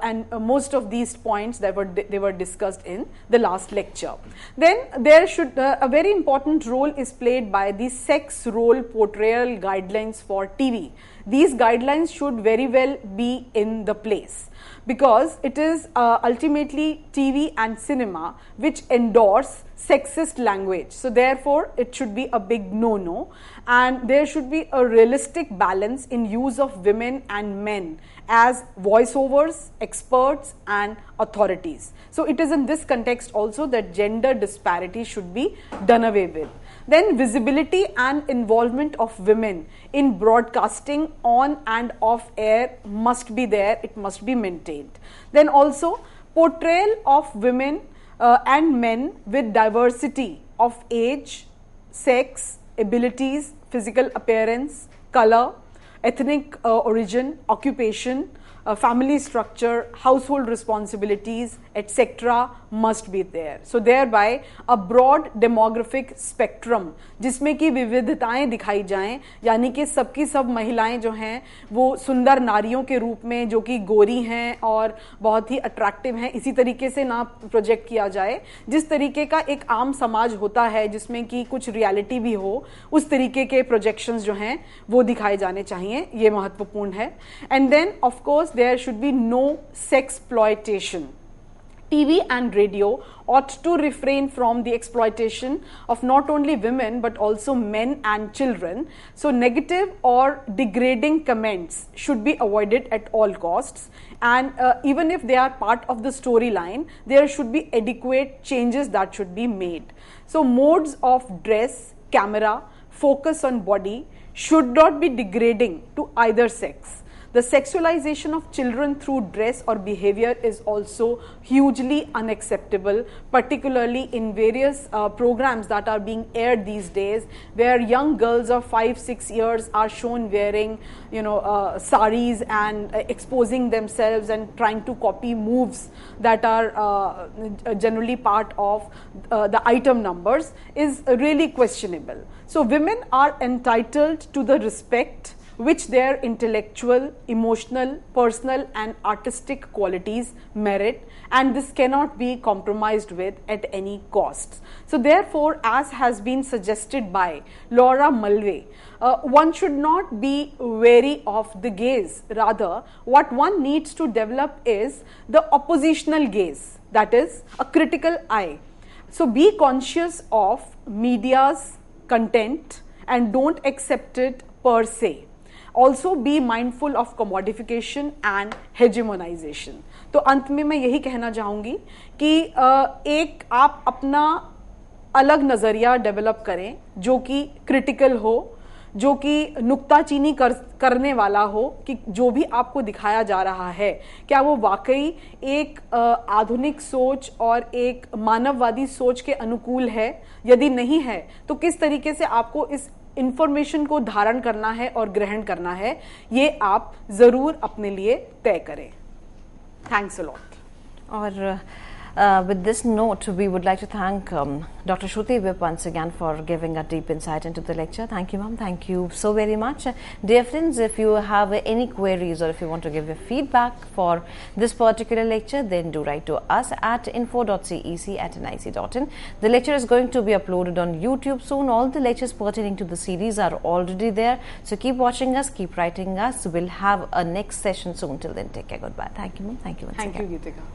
and most of these points that they were discussed in the last lecture. Then there should a very important role is played by the sex role portrayal guidelines for TV. These guidelines should very well be in the place, because it is ultimately TV and cinema which endorse sexist language. So therefore it should be a big no-no, and there should be a realistic balance in use of women and men as voiceovers, experts and authorities. So it is in this context also that gender disparity should be done away with. Then visibility and involvement of women in broadcasting on and off air must be there, it must be maintained. Then also portrayal of women and men with diversity of age, sex, abilities, physical appearance, color, ethnic origin, occupation, family structure, household responsibilities, etc. must be there. So thereby a broad demographic spectrum जिसमें कि विविधताएं दिखाई जाएं, यानी कि सबकी सब महिलाएं जो हैं वो सुंदर नारियों के रूप में जो कि गोरी हैं और बहुत ही अट्रैक्टिव हैं, इसी तरीके से ना प्रोजेक्ट किया जाए. जिस तरीके का एक आम समाज होता है जिसमें कि कुछ रियलिटी भी हो, उस तरीके के प्रोजेक्शंस जो हैं वो दिखाए जाने चाहिए. ये महत्वपूर्ण है. And then of course there should be no sexploitation. TV and radio ought to refrain from the exploitation of not only women but also men and children. So negative or degrading comments should be avoided at all costs, and even if they are part of the storyline, there should be adequate changes that should be made. So modes of dress, camera, focus on body should not be degrading to either sex. The sexualization of children through dress or behavior is also hugely unacceptable, particularly in various programs that are being aired these days, where young girls of 5-6 years are shown wearing, saris and exposing themselves and trying to copy moves that are generally part of the item numbers is really questionable. So women are entitled to the respect which their intellectual, emotional, personal and artistic qualities merit, and this cannot be compromised with at any cost. So therefore, as has been suggested by Laura Mulvey, one should not be wary of the gaze. Rather, what one needs to develop is the oppositional gaze, that is a critical eye. So be conscious of media's content and don't accept it per se. Also be mindful of commodification and hegemonization. तो अंत में मैं यही कहना चाहूँगी कि एक आप अपना अलग नज़रिया डेवलप करें जो कि क्रिटिकल हो, जो कि नुक्ताचीनी करने वाला हो कि जो भी आपको दिखाया जा रहा है क्या वो वाकई एक आधुनिक सोच और एक मानववादी सोच के अनुकूल है. यदि नहीं है तो किस तरीके से आपको इस इंफॉर्मेशन को धारण करना है और ग्रहण करना है, ये आप जरूर अपने लिए तय करें. Thanks a lot. और with this note, we would like to thank Dr. Shruti Vip once again for giving a deep insight into the lecture. Thank you, ma'am. Thank you so very much. Dear friends, if you have any queries or if you want to give your feedback for this particular lecture, then do write to us at info.cec@nic.in. The lecture is going to be uploaded on YouTube soon. All the lectures pertaining to the series are already there. So keep watching us, keep writing us. We'll have a next session soon. Till then, take care. Goodbye. Thank you, ma'am. Thank you once again. Thank you, Geetika.